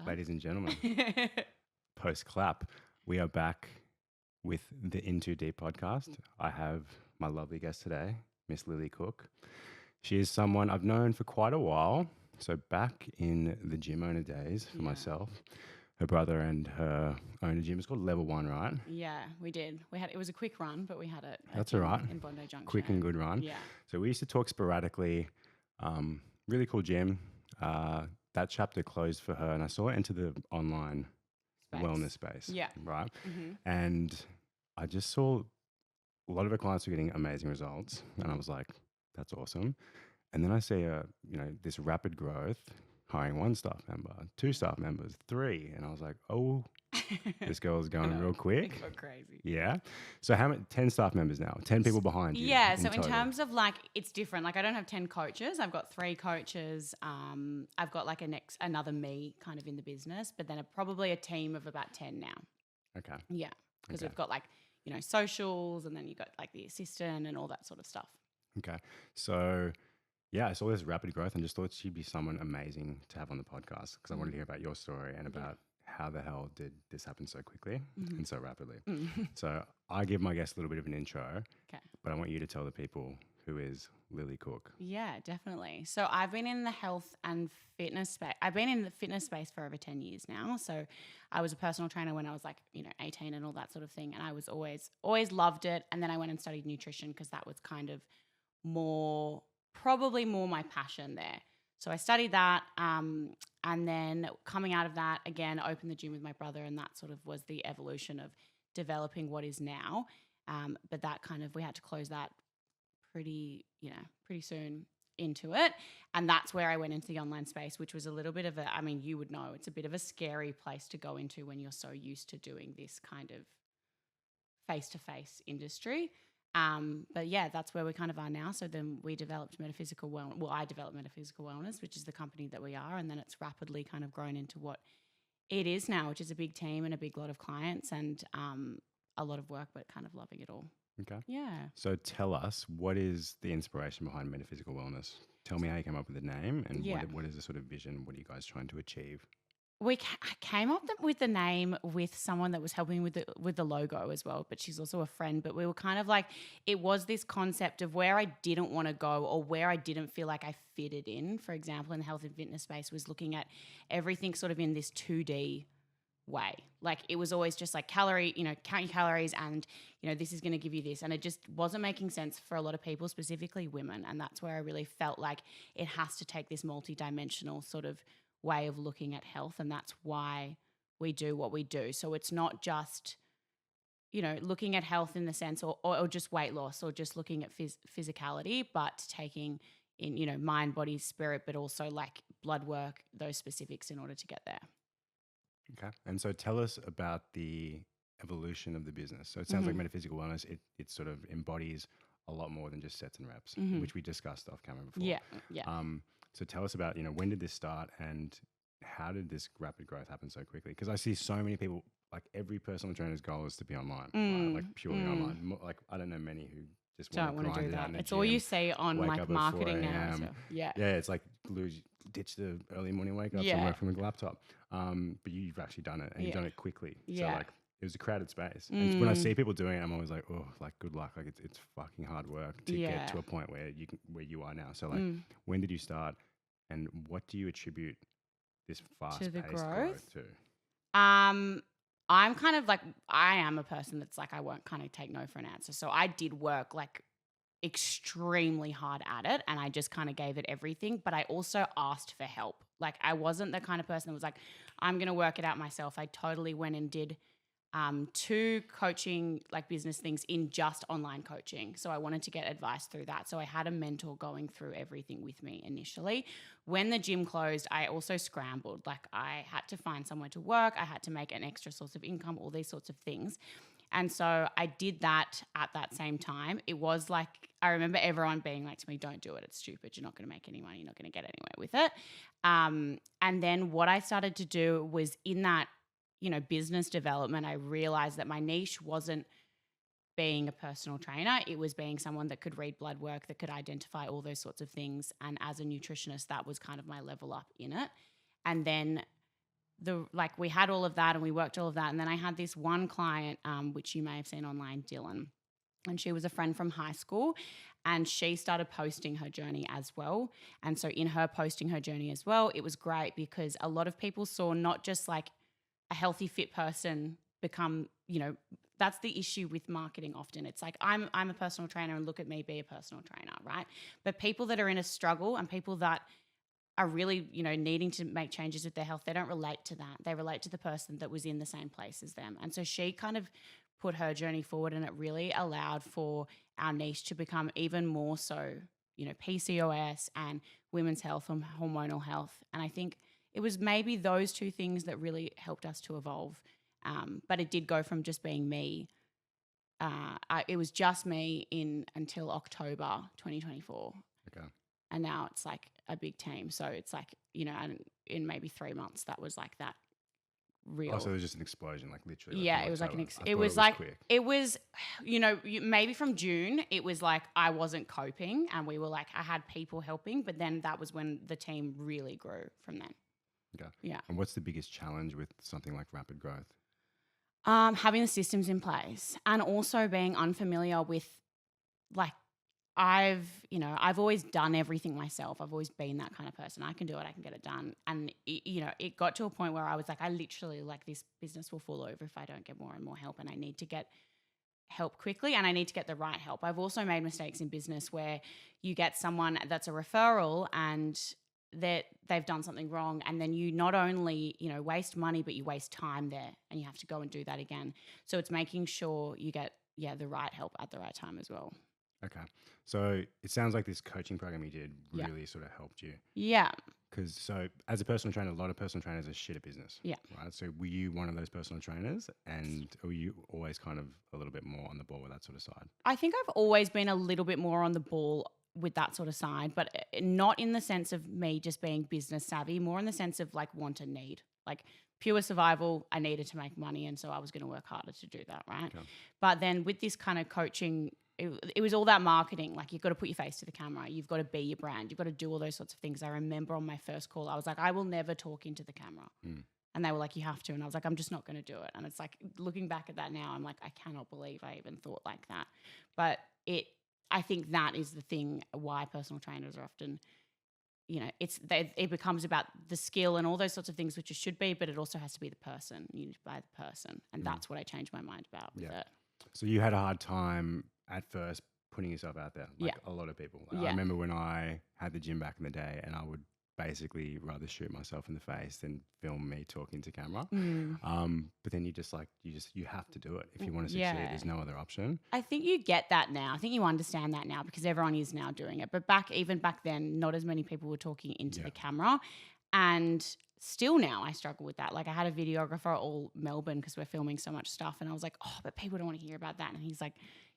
that. Ladies and gentlemen, post clap, we are back with the In Too Deep podcast. I have my lovely guest today, Miss Lily Cook. She is someone I've known for quite a while. So back in the gym owner days for myself, her brother and her own gym. It's called Level 1, right? Yeah, we did. It was a quick run, but we had it. That's all right. In Bondi Junction. Quick and good run. Yeah. So we used to talk sporadically. Really cool gym. That chapter closed for her, and I saw her enter the online wellness space. Yeah. Right. And I just saw a lot of her clients were getting amazing results, and I was like, that's awesome. And then I see this rapid growth, hiring 1 staff member, 2 staff members, 3, and I was like, oh, this girl is going real quick. It got crazy. Yeah. So how many? 10 staff members now. 10 people behind you. Yeah. So in total. terms of it's different. I don't have 10 coaches. I've got 3 coaches. I've got another me kind of in the business, but then probably a team of about 10 now. Okay. Yeah. Because we've got socials, and then you got the assistant and all that sort of stuff. Okay. So yeah, I saw this rapid growth and just thought she'd be someone amazing to have on the podcast because I wanted to hear about your story and about how the hell did this happen so quickly and so rapidly. So I give my guests a little bit of an intro, but I want you to tell the people who is Lily Cook. Yeah, definitely. So I've been in the health and fitness space. I've been in the fitness space for over 10 years now. So I was a personal trainer when I was 18 and all that sort of thing. And I was always loved it. And then I went and studied nutrition because that was kind of probably more my passion there. So I studied that, and then coming out of that, again, opened the gym with my brother, and that sort of was the evolution of developing what is now. But that we had to close that pretty soon into it. And that's where I went into the online space, which was a little bit of you would know, it's a bit of a scary place to go into when you're so used to doing this kind of face-to-face industry. But yeah, that's where we kind of are now. So then we developed Metaphysical Wellness. Well, I developed Metaphysical Wellness, which is the company that we are. And then it's rapidly kind of grown into what it is now, which is a big team and a big lot of clients and a lot of work, but kind of loving it all. Okay. Yeah. So tell us, what is the inspiration behind Metaphysical Wellness? Tell me how you came up with the name and what is the sort of vision? What are you guys trying to achieve? We came up with the name with someone that was helping with the logo as well, but she's also a friend. But we were kind of it was this concept of where I didn't want to go or where I didn't feel like I fitted in. For example, in the health and fitness space, was looking at everything sort of in this 2D way. It was always just count your calories and, this is going to give you this. And it just wasn't making sense for a lot of people, specifically women. And that's where I really felt like it has to take this multi-dimensional sort of way of looking at health, and that's why we do what we do. So it's not just looking at health in the sense or just weight loss or just looking at physicality, but taking in mind, body, spirit, but also blood work, those specifics in order to get there. Okay. And so tell us about the evolution of the business. So it sounds like Metaphysical Wellness, it sort of embodies a lot more than just sets and reps, which we discussed off camera before. Yeah. So tell us about, when did this start and how did this rapid growth happen so quickly? Because I see so many people, every personal trainer's goal is to be online, right? Purely online. I don't know many who just want to grind it out in the It's gym, all you see on marketing now. So, yeah, it's ditch the early morning wake ups and work from a laptop. But you've actually done it and you've done it quickly. Yeah. So it was a crowded space. And when I see people doing it, I'm always like, oh, good luck. It's fucking hard work to get to a point where you are now. So when did you start and what do you attribute this fast-paced growth to? I'm kind of I am a person that's I won't kind of take no for an answer. So I did work extremely hard at it and I just kind of gave it everything, but I also asked for help. I wasn't the kind of person that was I'm going to work it out myself. I totally went and did 2 coaching business things in just online coaching. So I wanted to get advice through that. So I had a mentor going through everything with me initially. When the gym closed, I also scrambled. I had to find somewhere to work. I had to make an extra source of income, all these sorts of things. And so I did that at that same time. It was I remember everyone being to me, don't do it. It's stupid. You're not going to make any money. You're not going to get anywhere with it. And then what I started to do was in that, business development, I realized that my niche wasn't being a personal trainer. It was being someone that could read blood work, that could identify all those sorts of things. And as a nutritionist, that was kind of my level up in it. And then we had all of that and we worked all of that. And then I had this one client, which you may have seen online, Dylan. And she was a friend from high school, and she started posting her journey as well. And so in her posting her journey as well, it was great because a lot of people saw not just like a healthy, fit person become, that's the issue with marketing often. It's like, I'm a personal trainer and look at me be a personal trainer, right? But people that are in a struggle and people that are really, needing to make changes with their health, they don't relate to that. They relate to the person that was in the same place as them. And so she kind of put her journey forward, and it really allowed for our niche to become even more so, PCOS and women's health and hormonal health. And I think it was maybe those two things that really helped us to evolve. But it did go from just being me. It was just me until October 2024. Okay. And now it's like a big team. So it's like, and in maybe 3 months, that was like that real. Oh, so it was just an explosion, like literally. Yeah, it was like it was, maybe from June, it was like I wasn't coping and we were like, I had people helping, but then that was when the team really grew from then. Okay. Yeah. And what's the biggest challenge with something like rapid growth? Having the systems in place and also being unfamiliar with like, I've always done everything myself. I've always been that kind of person. I can do it. I can get it done. And, it got to a point where I was like, I literally like this business will fall over if I don't get more and more help, and I need to get help quickly and I need to get the right help. I've also made mistakes in business where you get someone that's a referral and they've done something wrong, and then you not only, waste money, but you waste time there and you have to go and do that again. So it's making sure you get, the right help at the right time as well. Okay. So it sounds like this coaching program you did really sort of helped you. Yeah. Because so as a personal trainer, a lot of personal trainers are shit at business. Yeah. Right. So were you one of those personal trainers, and were you always kind of a little bit more on the ball with that sort of side? I think I've always been a little bit more on the ball with that sort of side, but not in the sense of me just being business savvy, more in the sense of like want and need. Like pure survival, I needed to make money, and so I was going to work harder to do that, right? Okay. But then with this kind of coaching, it was all that marketing. Like you've got to put your face to the camera. You've got to be your brand. You've got to do all those sorts of things. I remember on my first call, I was like, I will never talk into the camera. And they were like, you have to. And I was like, I'm just not going to do it. And it's like, looking back at that now, I'm like, I cannot believe I even thought like that. But I think that is the thing why personal trainers are often, it becomes about the skill and all those sorts of things, which it should be, but it also has to be the person. You need to buy the person. And that's what I changed my mind about with it. So you had a hard time at first putting yourself out there, like a lot of people. I remember when I had the gym back in the day, and I would basically rather shoot myself in the face than film me talking to camera. But then you have to do it if you want to succeed. There's no other option. I think you get that now. I think you understand that now because everyone is now doing it. But even back then, not as many people were talking into the camera. And still now I struggle with that. Like I had a videographer all Melbourne because we're filming so much stuff, and I was like, oh, but people don't want to hear about that. And he's like,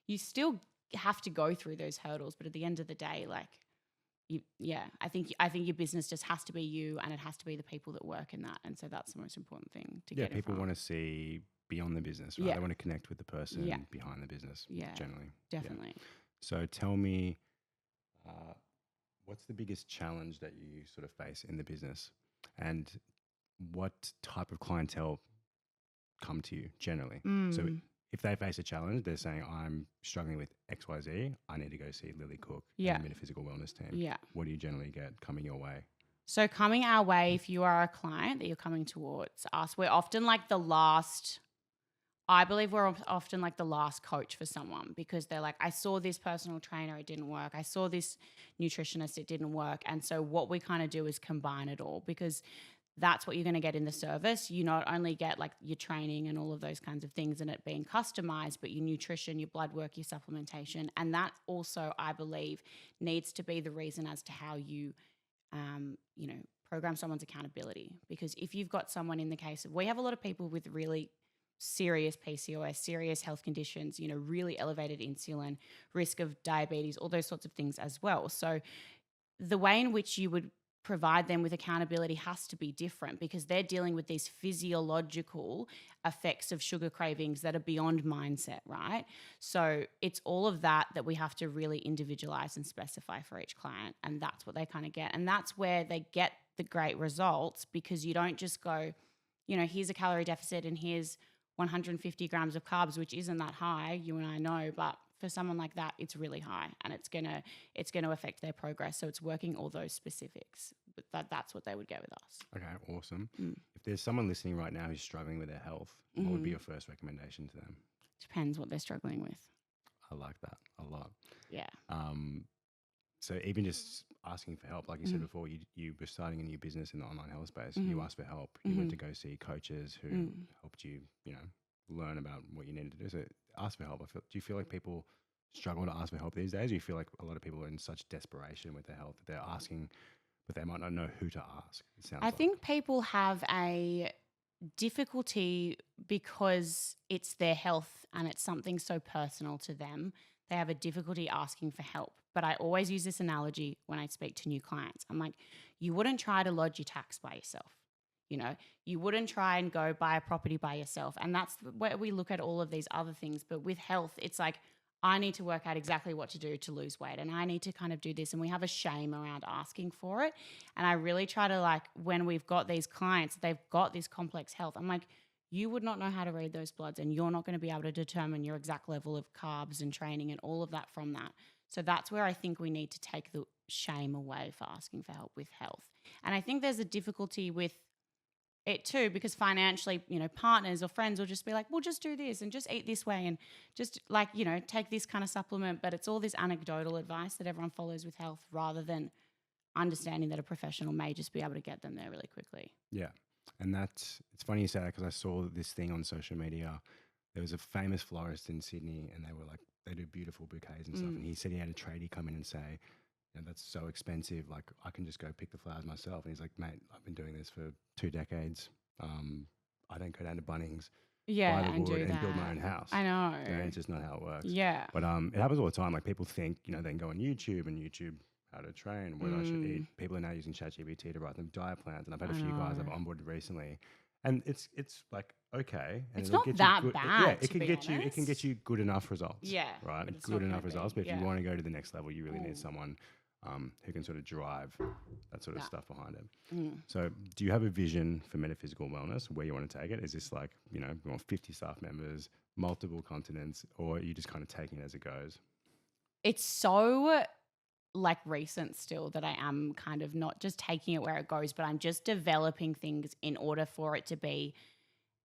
you still have to go through those hurdles, but at the end of the day, like I think your business just has to be you, and it has to be the people that work in that. And so that's the most important thing to get. Yeah, people want to see beyond the business, right? They want to connect with the person behind the business. Generally. Definitely. So tell me, what's the biggest challenge that you sort of face in the business, and what type of clientele come to you generally? So if they face a challenge, they're saying, I'm struggling with XYZ, I need to go see Lily Cook and the Metaphysical Wellness team. Yeah. What do you generally get coming your way? So coming our way, if you are a client that you're coming towards us, we're often like the last, I believe we're often like the last coach for someone, because they're like, I saw this personal trainer, it didn't work. I saw this nutritionist, it didn't work. And so what we kind of do is combine it all, because that's what you're going to get in the service. You not only get like your training and all of those kinds of things and it being customized, but your nutrition, your blood work, your supplementation. And that also, I believe, needs to be the reason as to how you, program someone's accountability. Because if you've got someone, in the case of, we have a lot of people with really serious PCOS, serious health conditions, really elevated insulin, risk of diabetes, all those sorts of things as well. So the way in which you would provide them with accountability has to be different, because they're dealing with these physiological effects of sugar cravings that are beyond mindset, right? So it's all of that we have to really individualize and specify for each client. And that's what they kind of get. And that's where they get the great results, because you don't just go, here's a calorie deficit and here's 150 grams of carbs, which isn't that high, you and I know, but for someone like that, it's really high and it's gonna affect their progress. So it's working all those specifics. But that's what they would get with us. Okay, awesome. If there's someone listening right now who's struggling with their health, what would be your first recommendation to them? Depends what they're struggling with. I like that a lot. Yeah. So even just asking for help, like you said before, you were starting a new business in the online health space. You asked for help. You went to go see coaches who helped you, learn about what you needed to do. So ask for help. Do you feel like people struggle to ask for help these days? Or you feel like a lot of people are in such desperation with their health that they're asking, but they might not know who to ask? I think people have a difficulty because it's their health and it's something so personal to them. They have a difficulty asking for help. But I always use this analogy when I speak to new clients. I'm like, you wouldn't try to lodge your tax by yourself. You wouldn't try and go buy a property by yourself. And that's where we look at all of these other things. But with health, it's like, I need to work out exactly what to do to lose weight and I need to kind of do this. And we have a shame around asking for it. And I really try to when we've got these clients, they've got this complex health. I'm like, you would not know how to read those bloods and you're not going to be able to determine your exact level of carbs and training and all of that from that. So that's where I think we need to take the shame away for asking for help with health. And I think there's a difficulty with it too, because financially, partners or friends will just be like, well, just do this and just eat this way and just take this kind of supplement. But it's all this anecdotal advice that everyone follows with health rather than understanding that a professional may just be able to get them there really quickly. Yeah. And it's funny you say that because I saw this thing on social media. There was a famous florist in Sydney and they do beautiful bouquets and stuff. And he said he had a tradie come in and say, that's so expensive. Like I can just go pick the flowers myself. And he's like, mate, I've been doing this for 2 decades. I don't go down to Bunnings, buy the wood and build my own house. I know. It's just not how it works. Yeah. But it happens all the time. Like people think, they can go on YouTube and YouTube how to train, what I should eat. People are now using ChatGPT to write them diet plans. And I've had a few guys I've onboarded recently. And it's like, okay. And it's not that bad. Yeah, it can get you good enough results. Yeah. Right? Good enough results. But if you want to go to the next level, you really need someone who can sort of drive that sort of stuff behind it. So do you have a vision for Metaphysical Wellness, where you want to take it? Is this like, we want 50 staff members, multiple continents, or are you just kind of taking it as it goes? It's so recent still that I am kind of not just taking it where it goes, but I'm just developing things in order for it to be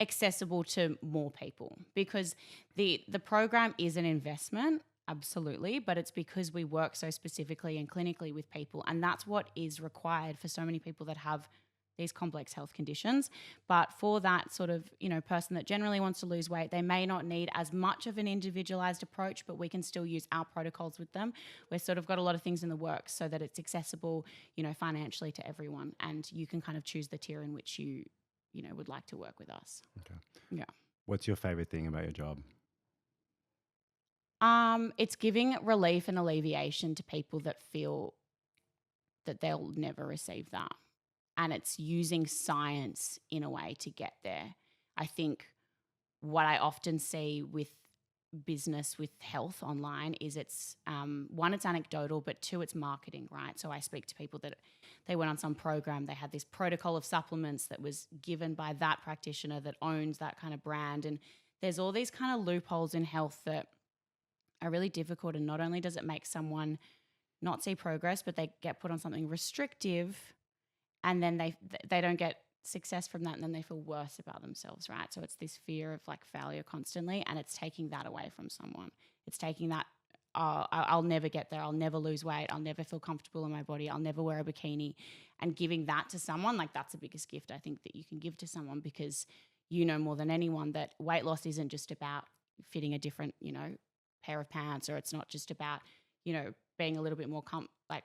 accessible to more people, because the program is an investment. Absolutely. But it's because we work so specifically and clinically with people. And that's what is required for so many people that have these complex health conditions. But for that sort of, person that generally wants to lose weight, they may not need as much of an individualized approach, but we can still use our protocols with them. We've sort of got a lot of things in the works so that it's accessible, financially to everyone. And you can kind of choose the tier in which you would like to work with us. Okay. Yeah. What's your favorite thing about your job? It's giving relief and alleviation to people that feel that they'll never receive that. And it's using science in a way to get there. I think what I often see with business, with health online, is it's, one, it's anecdotal, but two, it's marketing, right? So I speak to people that they went on some program, they had this protocol of supplements that was given by that practitioner that owns that kind of brand. And there's all these kind of loopholes in health that are really difficult. And not only does it make someone not see progress, but they get put on something restrictive and then they don't get success from that, and then they feel worse about themselves, right? So it's this fear of failure constantly, and it's taking that away from someone. It's taking that, I'll never get there, I'll never lose weight, I'll never feel comfortable in my body, I'll never wear a bikini, and giving that to someone, that's the biggest gift I think that you can give to someone, because more than anyone that weight loss isn't just about fitting a different, pair of pants, or it's not just about, being a little bit more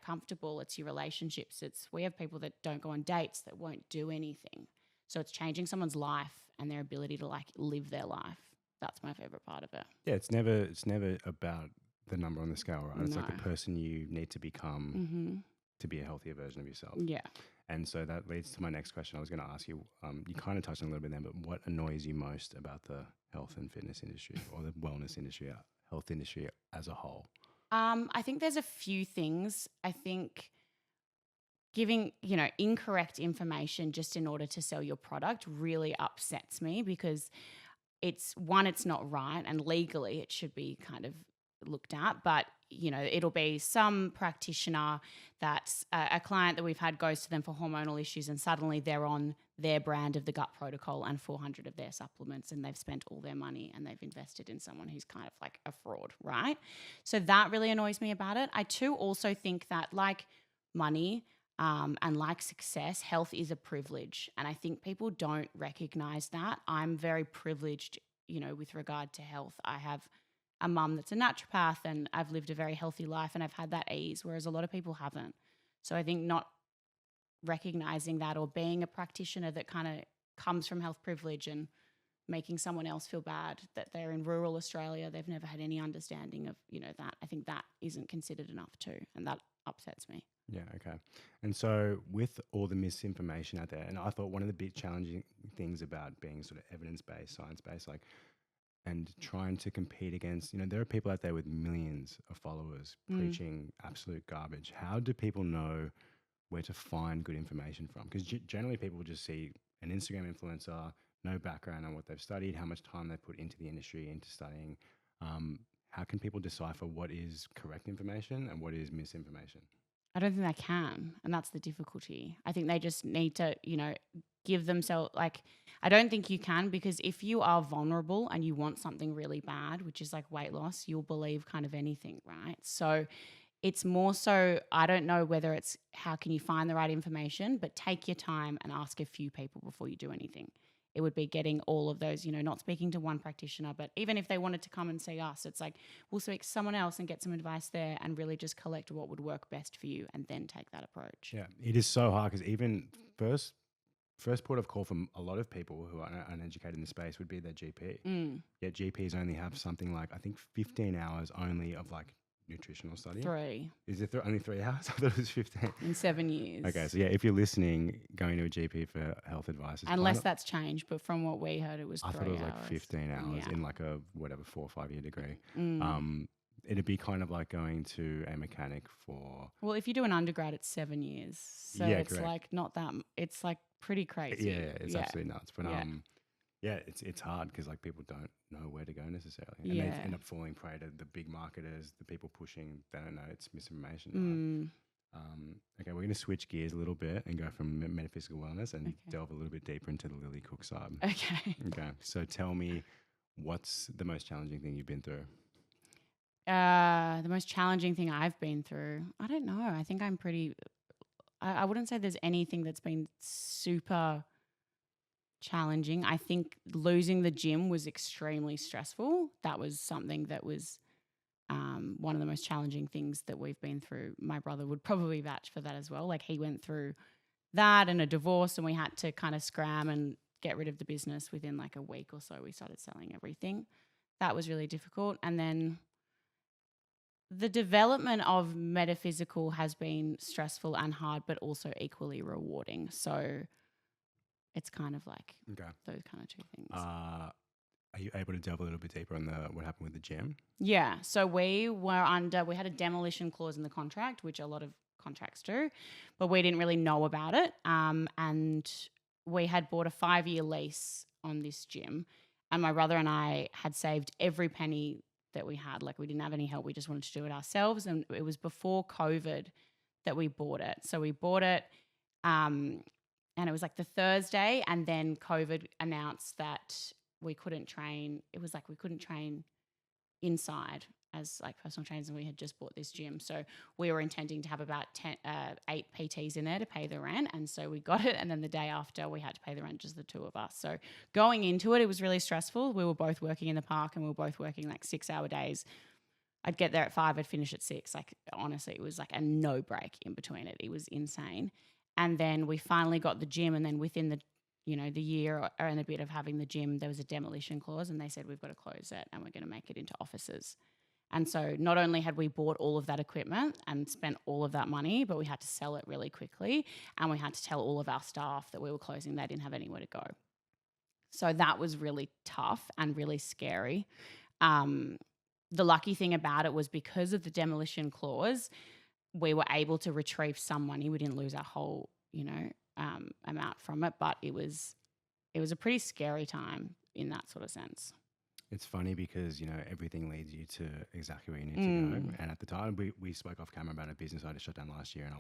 comfortable. It's your relationships. We have people that don't go on dates, that won't do anything. So it's changing someone's life and their ability to live their life. That's my favorite part of it. Yeah, it's never about the number on the scale, right? It's No. like the person you need to become to be a healthier version of yourself. Yeah. And so that leads to my next question. I was going to ask you, you kind of touched on a little bit then, but what annoys you most about the health and fitness industry, or the wellness industry, health industry as a whole? I think there's a few things. I think giving, incorrect information just in order to sell your product really upsets me, because it's not right, and legally it should be kind of looked at. But it'll be some practitioner that's a client that we've had goes to them for hormonal issues, and suddenly they're on their brand of the gut protocol and 400 of their supplements, and they've spent all their money and they've invested in someone who's kind of like a fraud, right? So that really annoys me about it. I too also think that, like money, and like success, health is a privilege. And I think people don't recognize that. I'm very privileged, with regard to health. I have a mum that's a naturopath, and I've lived a very healthy life, and I've had that ease, whereas a lot of people haven't. So I think not recognizing that, or being a practitioner that kind of comes from health privilege and making someone else feel bad that they're in rural Australia, they've never had any understanding of, that. I think that isn't considered enough too, and that upsets me. Yeah, okay. And so with all the misinformation out there, and I thought one of the big challenging things about being sort of evidence-based, science-based, like, and trying to compete against, there are people out there with millions of followers preaching absolute garbage. How do people know where to find good information from? Because generally people just see an Instagram influencer, no background on what they've studied, how much time they put into the industry, into studying. How can people decipher what is correct information and what is misinformation? I don't think they can, and that's the difficulty. I think they just need to, give themselves, like, I don't think you can, because if you are vulnerable and you want something really bad, which is like weight loss, you'll believe kind of anything, right? So it's more so, I don't know whether it's how can you find the right information, but take your time and ask a few people before you do anything. It would be getting all of those, not speaking to one practitioner, but even if they wanted to come and see us, it's like we'll speak to someone else and get some advice there, and really just collect what would work best for you and then take that approach. Yeah, it is so hard, because even first port of call from a lot of people who are uneducated in the space would be their GP. Yet GPs only have something like, I think, 15 hours only of like nutritional study. 3. Is it only 3 hours? I thought it was 15. In 7 years. Okay, so yeah, if you're listening, going to a GP for health advice is unless that's changed, but from what we heard, it was 3 hours. I thought it was like 15 hours in like a 4 or 5 year degree. It'd be kind of like going to a mechanic for... Well, if you do an undergrad, it's 7 years. So yeah, it's correct. Like not that... It's like pretty crazy. Yeah, it's absolutely nuts. But it's hard, because like people don't know where to go necessarily. And they end up falling prey to the big marketers, the people pushing, they don't know it's misinformation. Right? Okay, we're going to switch gears a little bit and go from metaphysical wellness and delve a little bit deeper into the Lily Cook side. Okay. So tell me, what's the most challenging thing you've been through? The most challenging thing I've been through, I don't know. I think I'm pretty, I wouldn't say there's anything that's been super challenging. I think losing the gym was extremely stressful. That was something that was one of the most challenging things that we've been through. My brother would probably vouch for that as well. Like, he went through that and a divorce, and we had to kind of scram and get rid of the business within like a week or so. We started selling everything. That was really difficult. And then the development of metaphysical has been stressful and hard, but also equally rewarding. So it's kind of like those kind of two things. Are you able to delve a little bit deeper on what happened with the gym? Yeah. So we had a demolition clause in the contract, which a lot of contracts do, but we didn't really know about it. And we had bought a 5-year lease on this gym, and my brother and I had saved every penny that we had. Like, we didn't have any help. We just wanted to do it ourselves. And it was before COVID that we bought it. So we bought it, and it was like the Thursday, and then COVID announced that we couldn't train. It was like we couldn't train inside as like personal trainers, and we had just bought this gym. So we were intending to have about 8 PTs in there to pay the rent. And so we got it. And then the day after, we had to pay the rent, just the two of us. So going into it, it was really stressful. We were both working in the park, and we were both working like 6-hour days. I'd get there at 5, I'd finish at 6. Like, honestly, it was like a no break in between it. It was insane. And then we finally got the gym, and then within the year or and a bit of having the gym, there was a demolition clause, and they said, we've got to close it and we're going to make it into offices. And so not only had we bought all of that equipment and spent all of that money, but we had to sell it really quickly, and we had to tell all of our staff that we were closing. They didn't have anywhere to go. So that was really tough and really scary. The lucky thing about it was, because of the demolition clause, we were able to retrieve some money. We didn't lose our whole, amount from it, but it was a pretty scary time in that sort of sense. It's funny because, everything leads you to exactly where you need to go. Mm. And at the time, we spoke off camera about a business I just shut down last year, and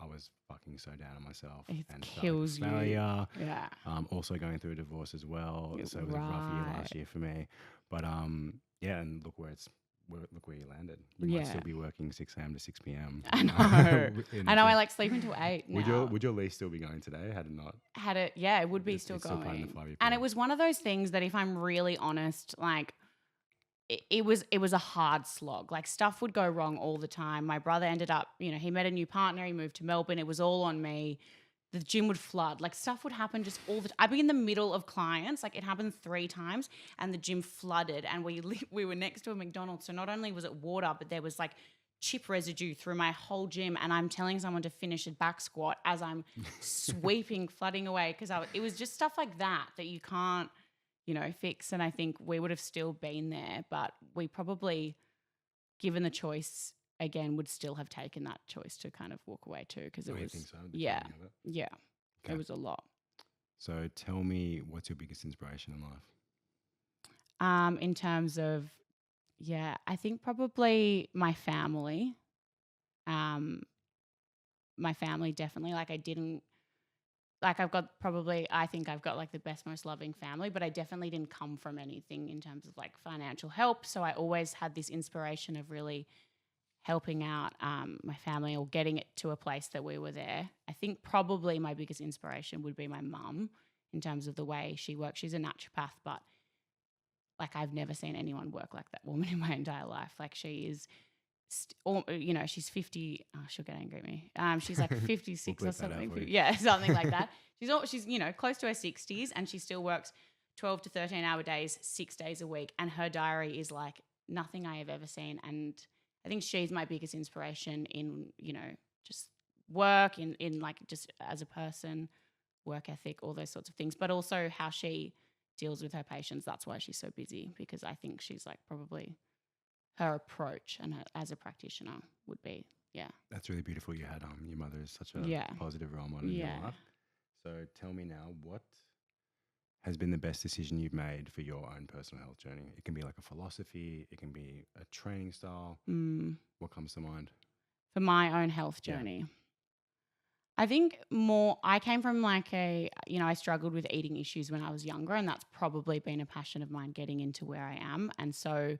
I was fucking so down on myself. It and kills you. failure. Yeah. Also going through a divorce as well. So it was a rough year last year for me. But and look where you landed. You might still be working 6 a.m. to 6 p.m. I know. I know. I like sleep until 8 now. Would your lease still be going today had it not? It would be still It's still part of going. the 5-year And period. it was one of those things that, if I'm really honest, like it was a hard slog. Like, stuff would go wrong all the time. My brother ended up, he met a new partner. He moved to Melbourne. It was all on me. The gym would flood. Like, stuff would happen just all the time. I'd be in the middle of clients. Like, it happened 3 times and the gym flooded, and we were next to a McDonald's. So not only was it water, but there was like chip residue through my whole gym, and I'm telling someone to finish a back squat as I'm sweeping, flooding away, because it was just stuff like that you can't, fix. And I think we would have still been there, but we probably, given the choice again, would still have taken that choice to kind of walk away too, because it was, think so? yeah. Okay. It was a lot. So tell me, what's your biggest inspiration in life? In terms of, I think probably my family. My family definitely. Like, I think I've got like the best, most loving family, but I definitely didn't come from anything in terms of like financial help. So I always had this inspiration of really helping out my family, or getting it to a place that we were there. I think probably my biggest inspiration would be my mum, in terms of the way she works. She's a naturopath, but like, I've never seen anyone work like that woman in my entire life. Like, she is, she's 50. Oh, she'll get angry at me. She's like 56 We'll or clip that out something. for you. Yeah, something like that. She's close to her 60s, and she still works 12 to 13-hour days, 6 days a week. And her diary is like nothing I have ever seen. And I think she's my biggest inspiration in, just work, in like just as a person, work ethic, all those sorts of things, but also how she deals with her patients. That's why she's so busy, because I think she's like probably her approach and as a practitioner would be, That's really beautiful. You had your mother is such a positive role model in your life. So tell me now, what has been the best decision you've made for your own personal health journey? It can be like a philosophy, it can be a training style. What comes to mind? For my own health journey. I think I came from like I struggled with eating issues when I was younger, and that's probably been a passion of mine getting into where I am. And so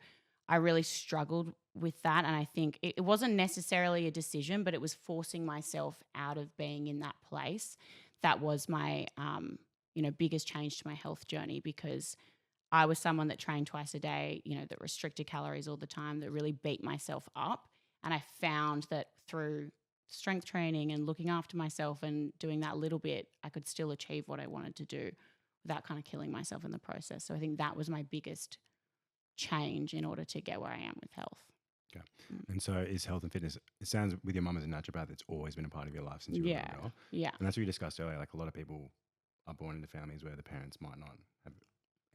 I really struggled with that. And I think it wasn't necessarily a decision, but it was forcing myself out of being in that place. That was my, biggest change to my health journey, because I was someone that trained twice a day, that restricted calories all the time, that really beat myself up. And I found that through strength training and looking after myself and doing that little bit, I could still achieve what I wanted to do without kind of killing myself in the process. So I think that was my biggest change in order to get where I am with health. Okay. And so is health and fitness, it sounds with your mum as a naturopath, it's always been a part of your life since you were a little girl. Yeah. And that's what you discussed earlier. Like, a lot of people are born into families where the parents might not have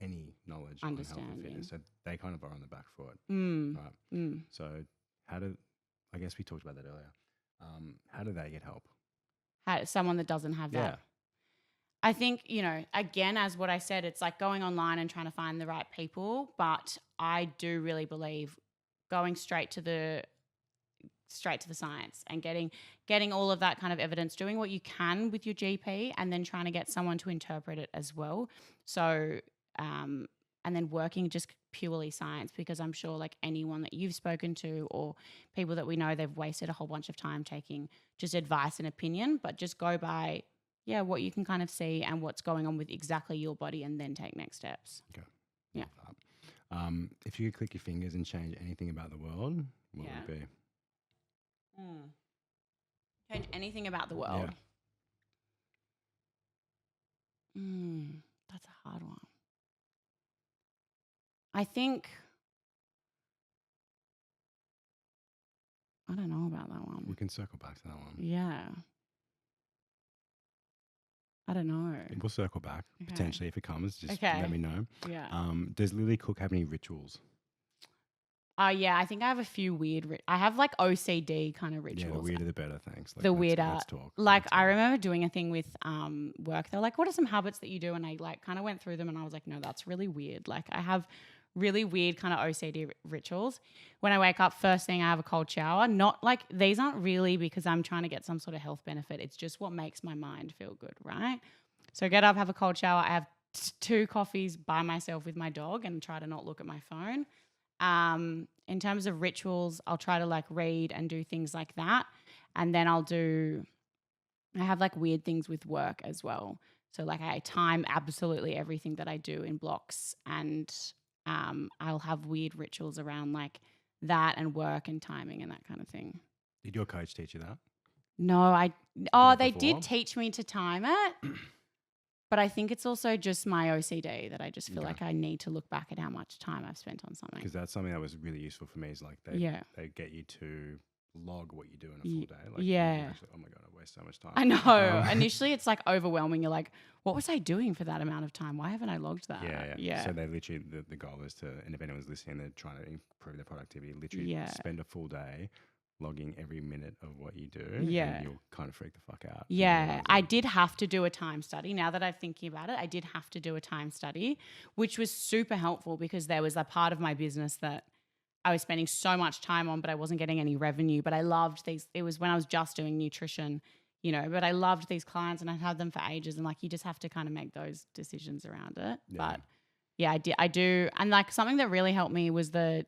any knowledge on health and fitness. So they kind of are on the back foot. Right. So I guess we talked about that earlier. How do they get help? Someone that doesn't have that. I think, again, as what I said, it's like going online and trying to find the right people. But I do really believe going straight to the science and getting all of that kind of evidence, doing what you can with your GP, and then trying to get someone to interpret it as well. So, and then working just purely science, because I'm sure like anyone that you've spoken to or people that we know, they've wasted a whole bunch of time taking just advice and opinion, but just go by, what you can kind of see and what's going on with exactly your body, and then take next steps. Okay. Yeah. If you could click your fingers and change anything about the world, what would it be? Change anything about the world? That's a hard one. I think, I don't know about that one. We can circle back to that one. Yeah. I don't know. We'll circle back potentially if it comes. Just let me know. Yeah. Does Lily Cook have any rituals? Yeah, I think I have a few weird. I have like OCD kind of Yeah, the rituals. weirder the better. Thanks. Like, The let's weirder. talk. Like Let's I talk. remember doing a thing with work. They're like, "What are some habits that you do?" And I like kind of went through them, and I was like, "No, that's really weird." Like I have really weird kind of OCD rituals. When I wake up, first thing I have a cold shower. Not like these aren't really because I'm trying to get some sort of health benefit. It's just what makes my mind feel good, right? So I get up, have a cold shower. I have 2 coffees by myself with my dog, and try to not look at my phone. In terms of rituals, I'll try to like read and do things like that. And then I have like weird things with work as well. So like I time absolutely everything that I do in blocks, and I'll have weird rituals around like that and work and timing and that kind of thing. Did your coach teach you that? No, they before? did teach me to time it. But I think it's also just my OCD that I just feel Okay. like I need to look back at how much time I've spent on something. Because that's something that was really useful for me. Is like they get you to log what you do in a full day. Like Yeah. actually, oh my god, I waste so much time. I know. Initially, it's like overwhelming. You're like, what was I doing for that amount of time? Why haven't I logged that? Yeah. So they literally, the goal is to, and if anyone's listening, they're trying to improve their productivity, literally spend a full day logging every minute of what you do. Yeah. And you'll kind of freak the fuck out. Yeah. I did have to do a time study. Now that I'm thinking about it, I did have to do a time study, which was super helpful because there was a part of my business that I was spending so much time on, but I wasn't getting any revenue. But I loved these. It was when I was just doing nutrition, but I loved these clients and I'd had them for ages. And like, you just have to kind of make those decisions around it. Yeah. But yeah, I do. And like something that really helped me was I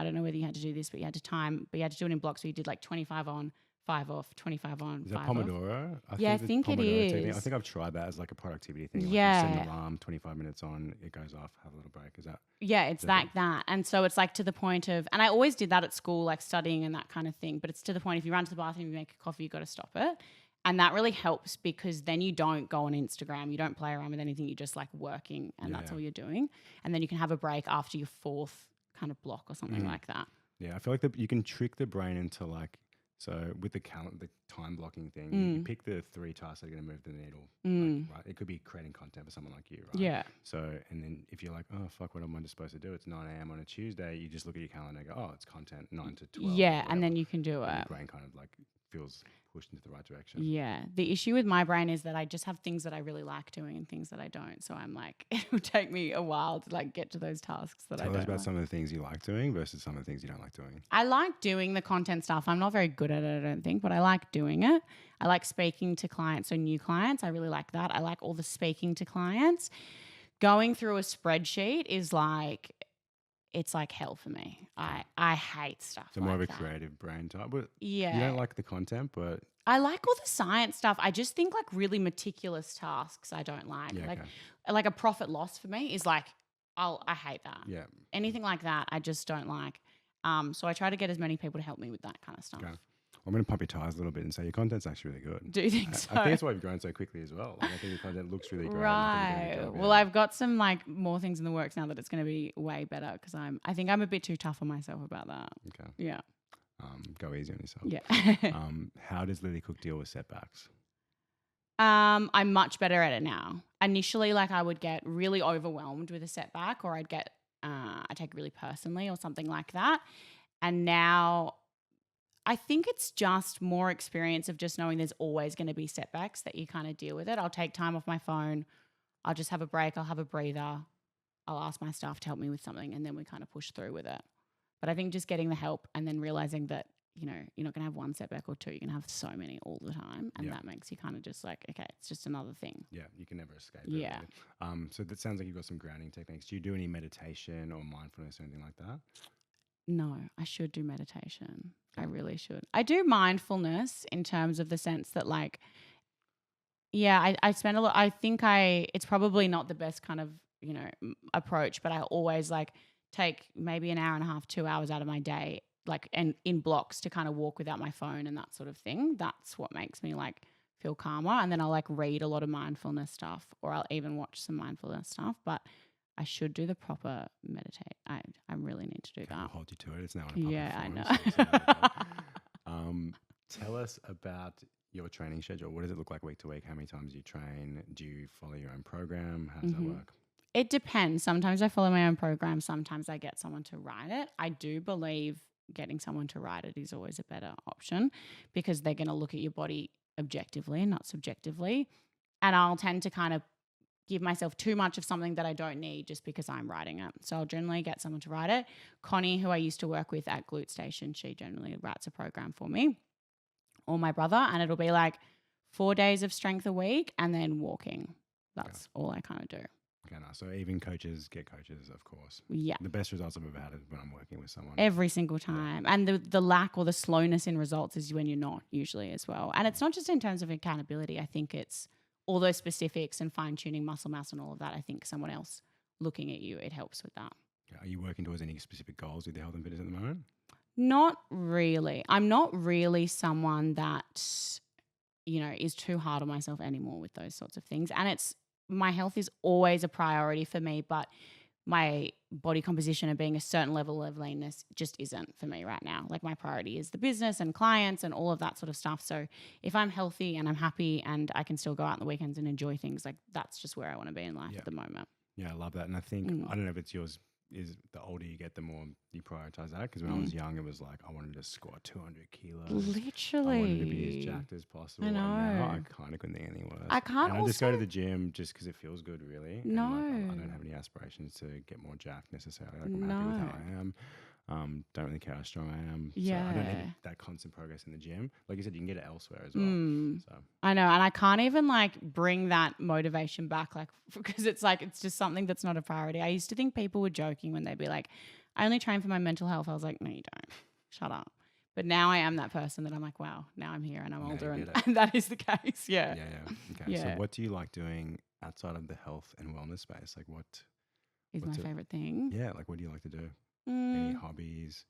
don't know whether you had to do this, but you had to do it in blocks. So you did like 25 on, 5 off, 25 on, Is that 5 off. Pomodoro? I think it is. I think I've tried that as like a productivity thing. Like Yeah. you set an alarm, 25 minutes on, it goes off, have a little break. Is that? Yeah, it's like that. And so it's like to the point of, and I always did that at school, like studying and that kind of thing. But it's to the point if you run to the bathroom, you make a coffee, you got to stop it. And that really helps because then you don't go on Instagram, you don't play around with anything, you're just like working and that's all you're doing. And then you can have a break after your 4th kind of block or something like that. Yeah, I feel like you can trick the brain into like, so with the time blocking thing, you pick the 3 tasks that are going to move the needle, like, right? It could be creating content for someone like you, right? Yeah. So, and then if you're like, oh, fuck, what am I just supposed to do? It's 9 a.m. on a Tuesday. You just look at your calendar and go, oh, it's content 9 to 12. Yeah, and then you can do and it. your brain kind of like feels pushed into the right direction. Yeah. The issue with my brain is that I just have things that I really like doing and things that I don't. So I'm like, it will take me a while to like get to those tasks that I don't Tell us about like. some of the things you like doing versus some of the things you don't like doing. I like doing the content stuff. I'm not very good at it, I don't think, but I like doing it. I like speaking to clients, so new clients. I really like that. I like all the speaking to clients. Going through a spreadsheet is like, it's like hell for me. I hate stuff So like more of a that. Creative brain type. But Yeah. you don't like the content, but I like all the science stuff. I just think like really meticulous tasks I don't like. Yeah, like a profit loss for me is like, I hate that. yeah. Anything like that, I just don't like. So I try to get as many people to help me with that kind of stuff. Okay. I'm going to pump your tires a little bit and say your content's actually really good. Do you think so? I think that's why you've grown so quickly as well. Like, I think your content looks really great. Right. Well, I've got some like more things in the works now that it's going to be way better because I think I'm a bit too tough on myself about that. Okay. Yeah. Go easy on yourself. Yeah. How does Lily Cook deal with setbacks? I'm much better at it now. Initially, like I would get really overwhelmed with a setback or I'd take it really personally or something like that. And now I think it's just more experience of just knowing there's always going to be setbacks that you kind of deal with it. I'll take time off my phone. I'll just have a break. I'll have a breather. I'll ask my staff to help me with something and then we kind of push through with it. But I think just getting the help and then realizing that, you're not going to have one setback or 2. You're going to have so many all the time. And that makes you kind of just like, okay, it's just another thing. Yeah, you can never escape. Yeah. So that sounds like you've got some grounding techniques. Do you do any meditation or mindfulness or anything like that? No, I should do meditation. I really should. I do mindfulness in terms of the sense that like, yeah, I spend a lot. I think it's probably not the best kind of, approach, but I always like take maybe an hour and a half, 2 hours out of my day, like and in blocks to kind of walk without my phone and that sort of thing. That's what makes me like feel calmer. And then I'll like read a lot of mindfulness stuff or I'll even watch some mindfulness stuff. But I should do the proper meditate. I really need to do that. I'll hold you to it. It's now on a public I know. Tell us about your training schedule. What does it look like week to week? How many times do you train? Do you follow your own program? How does that work? It depends. Sometimes I follow my own program. Sometimes I get someone to write it. I do believe getting someone to write it is always a better option because they're going to look at your body objectively, not subjectively. And I'll tend to kind of give myself too much of something that I don't need just because I'm writing it. So I'll generally get someone to write it. Connie, who I used to work with at Glute Station, she generally writes a program for me, or my brother, and it'll be like 4 days of strength a week and then walking. That's all I kind of do. Okay, nice. So even coaches get coaches, of course. Yeah. The best results I've ever had is when I'm working with someone. Every single time. And the lack or the slowness in results is when you're not usually as well. And it's not just in terms of accountability. I think it's all those specifics and fine-tuning muscle mass and all of that. I think someone else looking at you, it helps with that. Are you working towards any specific goals with your health and fitness at the moment? Not really. I'm not really someone that, is too hard on myself anymore with those sorts of things. And my health is always a priority for me, but my body composition and being a certain level of leanness just isn't for me right now. Like my priority is the business and clients and all of that sort of stuff. So if I'm healthy and I'm happy and I can still go out on the weekends and enjoy things, like that's just where I want to be in life at the moment. Yeah, I love that. And I think, I don't know if it's yours, is the older you get, the more you prioritize that. Because when I was young, it was like, I wanted to squat 200 kilos. Literally. I wanted to be as jacked as possible. I know. And now I kind of couldn't think any worse. I can't and I just go to the gym just because it feels good, really. No. And I don't have any aspirations to get more jacked necessarily. Like, I'm happy with how I am. Don't really care how strong I am. Yeah. So I don't need that constant progress in the gym. Like you said, you can get it elsewhere as well. So. I know. And I can't even like bring that motivation back, like, because it's like, it's just something that's not a priority. I used to think people were joking when they'd be like, I only train for my mental health. I was like, no, you don't. Shut up. But now I am that person that I'm like, wow, now I'm here and I'm older and that is the case. Yeah. Okay. Yeah. So what do you like doing outside of the health and wellness space? Like what's my favorite thing? Yeah. Like what do you like to do? Any hobbies?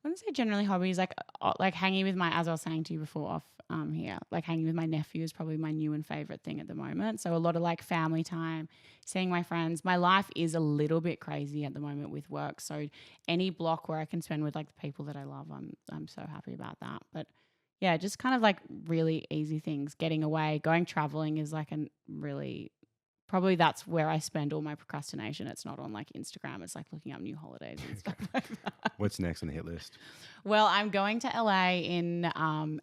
I wouldn't say generally hobbies, like hanging with as I was saying to you before off here, like hanging with my nephew is probably my new and favorite thing at the moment. So a lot of like family time, seeing my friends. My life is a little bit crazy at the moment with work. So any block where I can spend with like the people that I love, I'm so happy about that. But yeah, just kind of like really easy things. Getting away, going traveling is like probably that's where I spend all my procrastination. It's not on like Instagram. It's like looking up new holidays and stuff like that. What's next on the hit list? Well, I'm going to LA in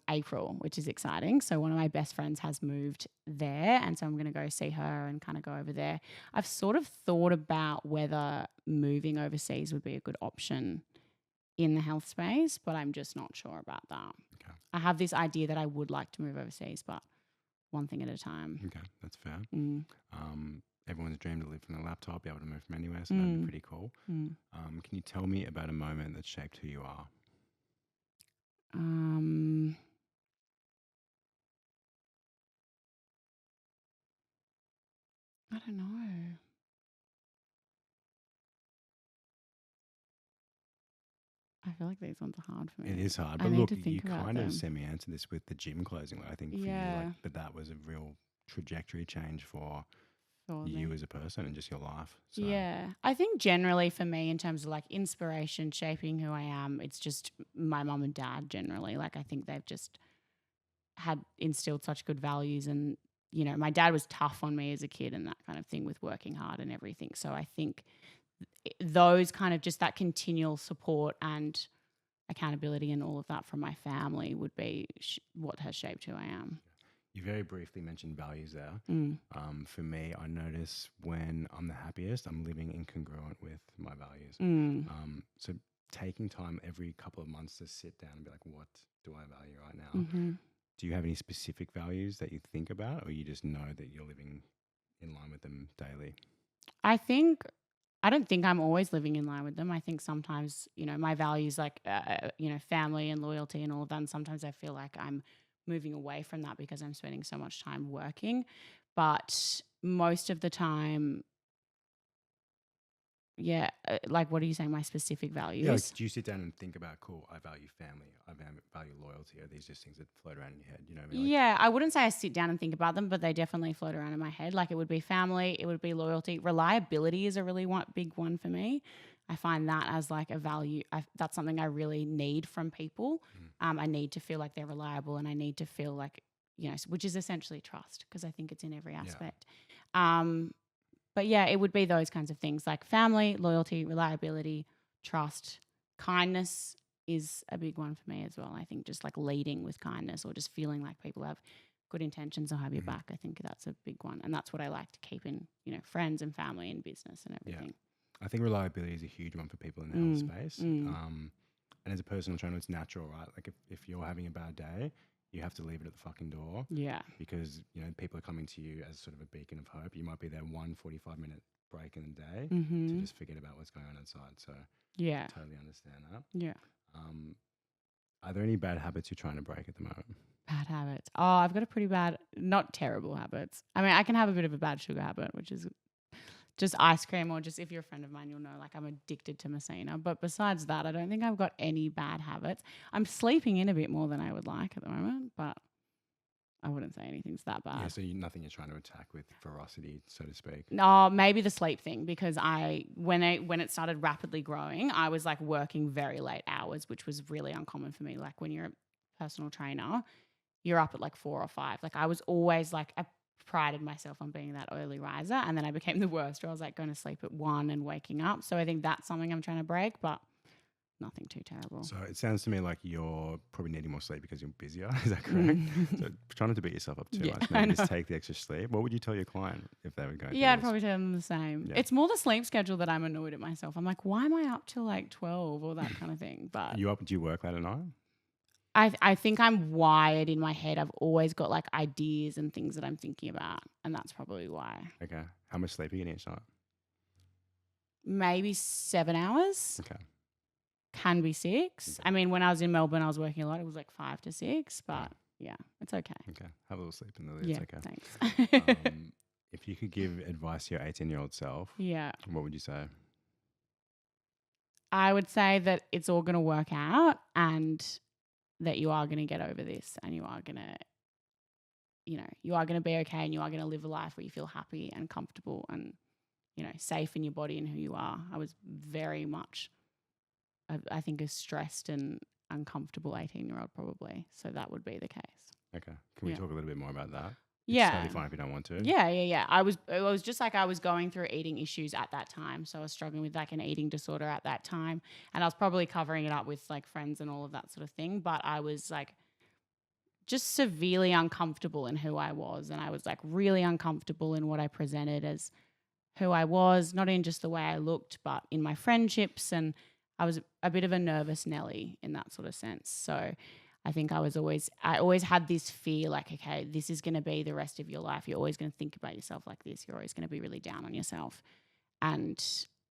April, which is exciting. So one of my best friends has moved there. And so I'm going to go see her and kind of go over there. I've sort of thought about whether moving overseas would be a good option in the health space, but I'm just not sure about that. Okay. I have this idea that I would like to move overseas, but one thing at a time. Okay, that's fair. Everyone's dream to live from their laptop, be able to move from anywhere, so that'd be pretty cool. Can you tell me about a moment that shaped who you are? I don't know. I feel like these ones are hard for me. It is hard, but look, you kind of semi-answered this with the gym closing. I think for you, but that was a real trajectory change for you as a person and just your life. So. Yeah. I think generally for me in terms of like inspiration, shaping who I am, it's just my mum and dad generally. Like I think they've just had instilled such good values and, my dad was tough on me as a kid and that kind of thing with working hard and everything. So I think those kind of just that continual support and accountability and all of that from my family would be what has shaped who I am. You very briefly mentioned values there. For me, I notice when I'm the happiest, I'm living incongruent with my values. So taking time every couple of months to sit down and be like, what do I value right now? Do you have any specific values that you think about, or you just know that you're living in line with them daily? I don't think I'm always living in line with them. I think sometimes, my values like, family and loyalty and all of that. And sometimes I feel like I'm moving away from that because I'm spending so much time working. But most of the time, like what are you saying, my specific values? Yeah, like, do you sit down and think about, cool, I value family, I value loyalty? Are these just things that float around in your head? You know what I mean? Like, I wouldn't say I sit down and think about them, but they definitely float around in my head. Like it would be family, it would be loyalty. Reliability is a really big one for me. I find that as like a value. That's something I really need from people. I need to feel like they're reliable and I need to feel like, which is essentially trust because I think it's in every aspect. But yeah, it would be those kinds of things like family, loyalty, reliability, trust, kindness is a big one for me as well. I think just like leading with kindness or just feeling like people have good intentions or have your back. I think that's a big one. And that's what I like to keep in, friends and family and business and everything. I think reliability is a huge one for people in the health space. And as a personal trainer, it's natural, right? Like if you're having a bad day, you have to leave it at the fucking door. Yeah. Because, people are coming to you as sort of a beacon of hope. You might be there 45-minute break in the day to just forget about what's going on outside. So yeah, totally understand that. Yeah. Are there any bad habits you're trying to break at the moment? Bad habits. Oh, I've got a pretty bad, not terrible habits. I mean, I can have a bit of a bad sugar habit, which is just ice cream, or just if you're a friend of mine, you'll know like I'm addicted to Messina. But besides that, I don't think I've got any bad habits. I'm sleeping in a bit more than I would like at the moment, but I wouldn't say anything's that bad. Yeah, so nothing you're trying to attack with ferocity, so to speak. No, maybe the sleep thing, because when it started rapidly growing, I was like working very late hours, which was really uncommon for me. Like when you're a personal trainer, you're up at like 4 or 5. Like I was always like, I prided myself on being that early riser, and then I became the worst where I was like going to sleep at 1 and waking up. So I think that's something I'm trying to break, but nothing too terrible. So it sounds to me like you're probably needing more sleep because you're busier. Is that correct? So trying not to beat yourself up too much. Maybe just take the extra sleep. What would you tell your client if they would go? Yeah, I'd probably tell them the same. Yeah. It's more the sleep schedule that I'm annoyed at myself. I'm like, why am I up till like 12 or that kind of thing? But do you work late at night? I think I'm wired in my head. I've always got like ideas and things that I'm thinking about, and that's probably why. Okay. How much sleep are you getting each night? Maybe 7 hours. Okay. Can be 6. Okay. I mean, when I was in Melbourne, I was working a lot. It was like 5 to 6, but yeah, it's okay. Okay. Have a little sleep in the lid. Yeah, It's okay. thanks. If you could give advice to your 18-year-old self, what would you say? I would say that it's all going to work out, and that you are going to get over this, and you are going to, you are going to be okay, and you are going to live a life where you feel happy and comfortable and, safe in your body and who you are. I was very much, I think, a stressed and uncomfortable 18-year-old probably. So that would be the case. Okay. Can we talk a little bit more about that? Yeah. It's totally fine if you don't want to. Yeah. It was just like I was going through eating issues at that time. So I was struggling with like an eating disorder at that time. And I was probably covering it up with like friends and all of that sort of thing. But I was like just severely uncomfortable in who I was. And I was like really uncomfortable in what I presented as who I was, not in just the way I looked, but in my friendships. And I was a bit of a nervous Nelly in that sort of sense. So I think I always had this fear like, okay, this is going to be the rest of your life. You're always going to think about yourself like this. You're always going to be really down on yourself. And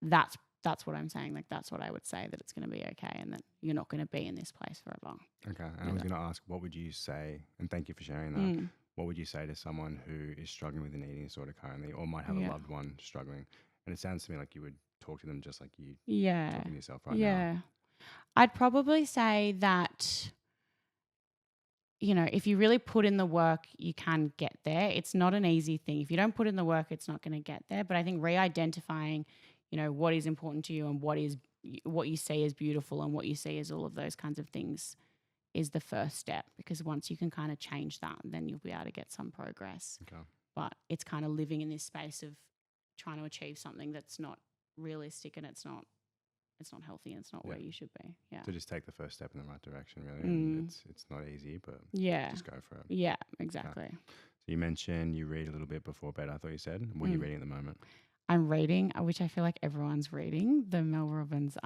that's what I'm saying. Like, that's what I would say, that it's going to be okay and that you're not going to be in this place forever. Okay. And I was going to ask, what would you say, and thank you for sharing that, what would you say to someone who is struggling with an eating disorder currently or might have a loved one struggling? And it sounds to me like you would talk to them just like you talking to yourself right now. Yeah. I'd probably say that, if you really put in the work, you can get there. It's not an easy thing. If you don't put in the work, it's not going to get there. But I think re-identifying, what is important to you and what you see as beautiful and what you see as all of those kinds of things is the first step, because once you can kind of change that, then you'll be able to get some progress. Okay. But it's kind of living in this space of trying to achieve something that's not realistic, and it's not healthy, and it's not where you should be. Yeah. So just take the first step in the right direction, really. And it's not easy, but just go for it. Yeah, exactly. Okay. So you mentioned you read a little bit before bed, I thought you said. What are you reading at the moment? I'm reading, which I feel like everyone's reading, the Mel Robbins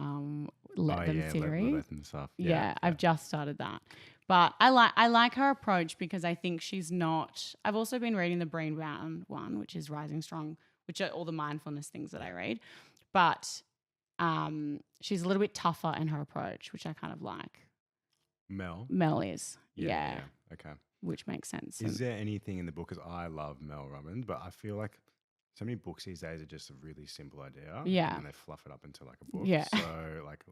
Let Them series. Let Them stuff. Yeah, I've just started that. But I like her approach, because I think she's not. I've also been reading the Brené Brown one, which is Rising Strong, which are all the mindfulness things that I read. But she's a little bit tougher in her approach, which I kind of like. Mel is. Yeah. Okay. Which makes sense. Is there anything in the book, because I love Mel Robbins, but I feel like so many books these days are just a really simple idea. Yeah. And they fluff it up into like a book. Yeah. So like,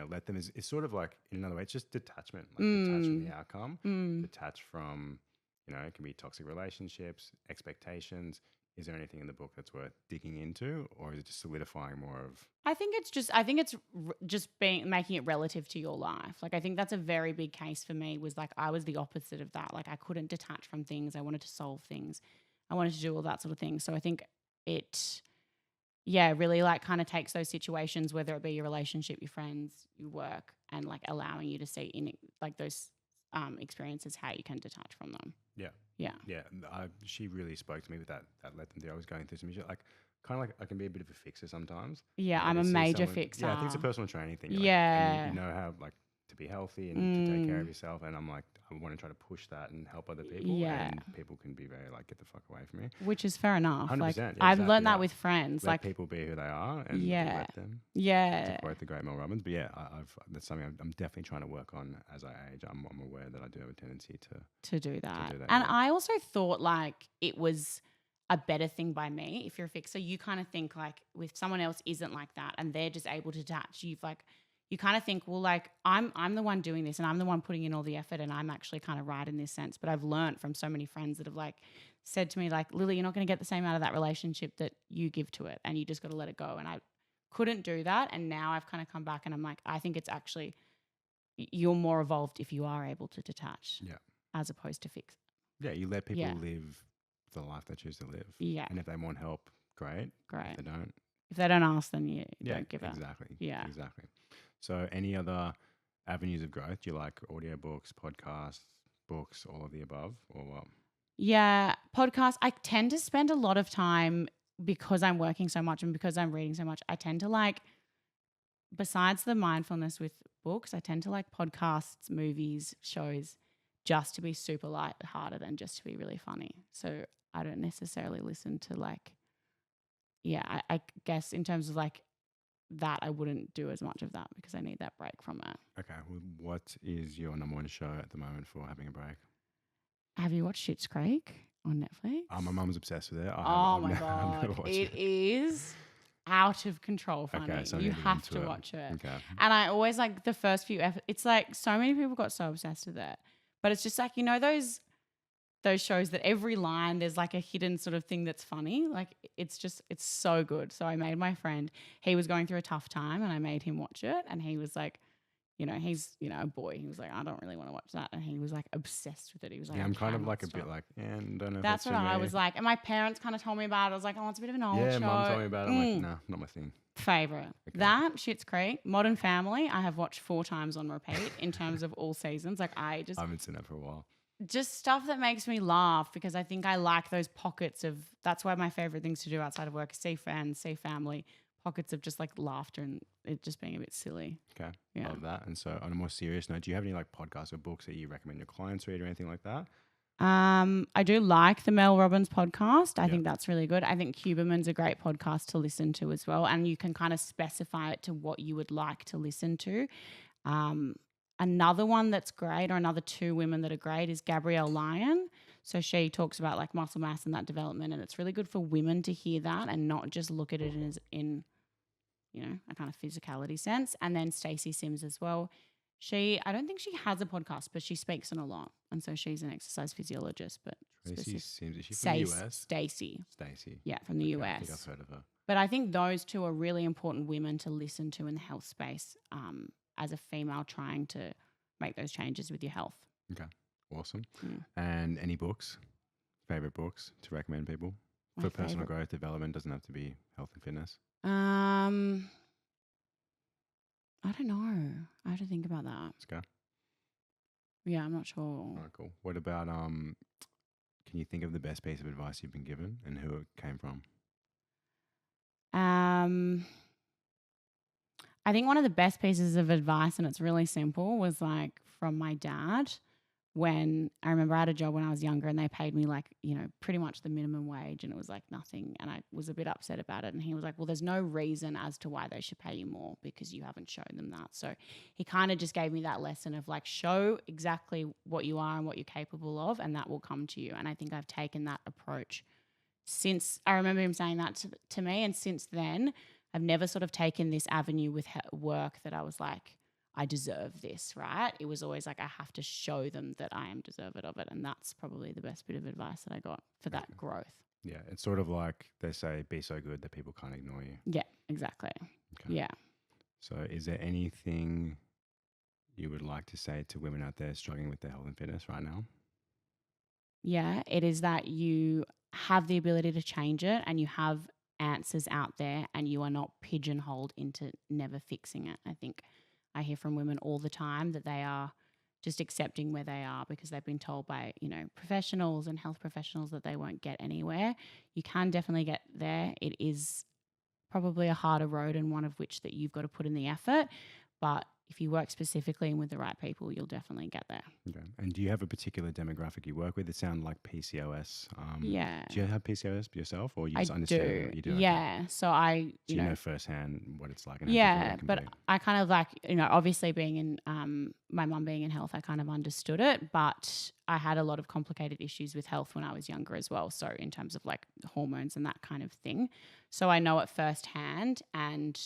Let Them is sort of like, in another way, it's just detachment. Like detach from the outcome. Detach from, it can be toxic relationships, expectations. Is there anything in the book that's worth digging into, or is it just solidifying more of? I think it's just making it relative to your life. Like, I think that's a very big case for me. Was like, I was the opposite of that. Like, I couldn't detach from things. I wanted to solve things. I wanted to do all that sort of thing. So I think it really like kind of takes those situations, whether it be your relationship, your friends, your work, and like allowing you to see in like those experiences how you can detach from them. Yeah. Yeah. Yeah. She really spoke to me with that let them do. I was going through some issues. Like, kind of like I can be a bit of a fixer sometimes. Yeah, But I'm to a see major someone, fixer. yeah, I think it's a personal training thing. Like, and Yeah. you know how like to be healthy and to take care of Mm. yourself. And I'm like, I want to try to push that and help other people. Yeah. And people can be very like, get the fuck away from me. Which is fair enough. 100%. Like Yeah, I've exactly learned that right. with friends. Let Like people be who they are and yeah. let them. Yeah. To quote the great Mel Robbins. But yeah, that's something I'm definitely trying to work on as I age. I'm aware that I do have a tendency to do that. And yeah. I also thought like it was a better thing by me. If you're a fixer, you kind of think like if someone else isn't like that and they're just able to detach, you kind of think, well, like I'm the one doing this and I'm the one putting in all the effort and I'm actually kind of right in this sense. But I've learned from so many friends that have like said to me like, Lily, you're not going to get the same out of that relationship that you give to it and you just got to let it go. And I couldn't do that. And now I've kind of come back and I'm like, I think it's actually you're more evolved if you are able to detach as opposed to fix. Yeah, you let people live the life they choose to live. Yeah. And if they want help, great. If they don't ask, then you don't give exactly. it. Yeah. Exactly. So any other avenues of growth? Do you like audiobooks, podcasts, books, all of the above, or what? Yeah, podcasts. I tend to spend a lot of time because I'm working so much and because I'm reading so much. I tend to like, besides the mindfulness with books, I tend to like podcasts, movies, shows, just to be super lighthearted and just to be really funny. So I don't necessarily listen to like, I guess in terms of like that, I wouldn't do as much of that because I need that break from it. Okay. Well, what is your number one show at the moment for having a break? Have you watched Schitt's Creek on Netflix? My mum's obsessed with it. My God. It is out of control funny. Okay, so you have to watch it. Okay. And I always like the first few it's like so many people got so obsessed with it. But it's just like, you know, those shows that every line there's like a hidden sort of thing that's funny. Like it's so good. So I made my friend, he was going through a tough time and I made him watch it and he was like, you know, he's, you know, a boy. He was like, I don't really want to watch that. And he was like obsessed with it. He was like, yeah, I'm kind of cannot like stop. a bit like, don't know. That's what I was like. And my parents kind of told me about it. I was like, oh, it's a bit of an old show. Yeah, mum told me about it. I'm like, nah, not my thing. Favorite. Okay. That, Schitt's Creek, Modern Family, I have watched 4 times on repeat in terms of all seasons. Like I haven't seen that for a while. Just stuff that makes me laugh because I think I like those pockets of, that's why my favorite things to do outside of work is see friends, see family, pockets of just like laughter and it just being a bit silly. Okay. Yeah. Love that. And so on a more serious note, do you have any like podcasts or books that you recommend your clients read or anything like that? I do like the Mel Robbins podcast. I think that's really good. I think Huberman's a great podcast to listen to as well. And you can kind of specify it to what you would like to listen to. Another one that's great, or another 2 women that are great, is Gabrielle Lyon. So she talks about like muscle mass and that development, and it's really good for women to hear that and not just look at it as in, you know, a kind of physicality sense. And then Stacey Sims as well. I don't think she has a podcast, but she speaks on a lot. And so she's an exercise physiologist. But Stacey Sims, is she from the US? Stacey. Yeah, from the US. I think I've heard of her. But I think those 2 are really important women to listen to in the health space as a female trying to make those changes with your health. Okay, awesome. And any books, favorite books to recommend people for personal growth development? Doesn't have to be health and fitness. I don't know. I have to think about that. Let's go. Yeah, I'm not sure. All right, cool. What about can you think of the best piece of advice you've been given and who it came from? I think one of the best pieces of advice, and it's really simple, was like from my dad. When I remember I had a job when I was younger and they paid me like, you know, pretty much the minimum wage and it was like nothing. And I was a bit upset about it. And he was like, well, there's no reason as to why they should pay you more because you haven't shown them that. So he kind of just gave me that lesson of like, show exactly what you are and what you're capable of and that will come to you. And I think I've taken that approach since I remember him saying that to me. And since then, I've never sort of taken this avenue with work that I was like, I deserve this, right? It was always like I have to show them that I am deserving of it. And that's probably the best bit of advice that I got for that growth. Yeah, it's sort of like they say, be so good that people can't ignore you. Yeah, exactly. Okay. Yeah. So is there anything you would like to say to women out there struggling with their health and fitness right now? Yeah, it is that you have the ability to change it and you have answers out there and you are not pigeonholed into never fixing it. I think I hear from women all the time that they are just accepting where they are because they've been told by, professionals and health professionals that they won't get anywhere. You can definitely get there. It is probably a harder road and one of which that you've got to put in the effort. But if you work specifically and with the right people, you'll definitely get there. Okay. And do you have a particular demographic you work with? It sounds like PCOS. Yeah. Do you have PCOS yourself, or you I just understand do. what you do? Yeah. So I, Do you know firsthand what it's like? And how yeah, difficult it can but be? I kind of like, obviously being in my mum being in health, I kind of understood it, but I had a lot of complicated issues with health when I was younger as well. So in terms of like hormones and that kind of thing. So I know it firsthand. And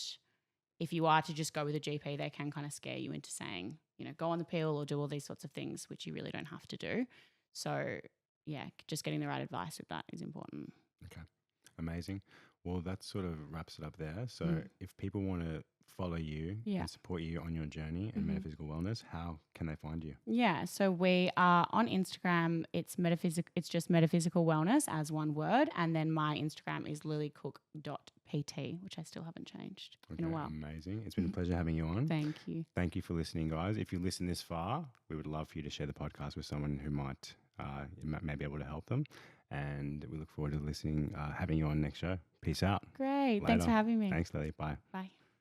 if you are to just go with a GP, they can kind of scare you into saying, go on the pill or do all these sorts of things, which you really don't have to do. So yeah, just getting the right advice with that is important. Okay. Amazing. Well, that sort of wraps it up there. So if people want to follow you and support you on your journey in metaphysical wellness, how can they find you? Yeah, so we are on Instagram. It's just Metaphysical Wellness as one word, and then my Instagram is lilycook.pt, which I still haven't changed in a while. Amazing. It's been a pleasure having you on. Thank you. Thank you for listening, guys. If you listen this far, we would love for you to share the podcast with someone who might be able to help them. And we look forward to having you on next show. Peace out. Great. Later. Thanks for having me. Thanks, Lily. Bye. Bye.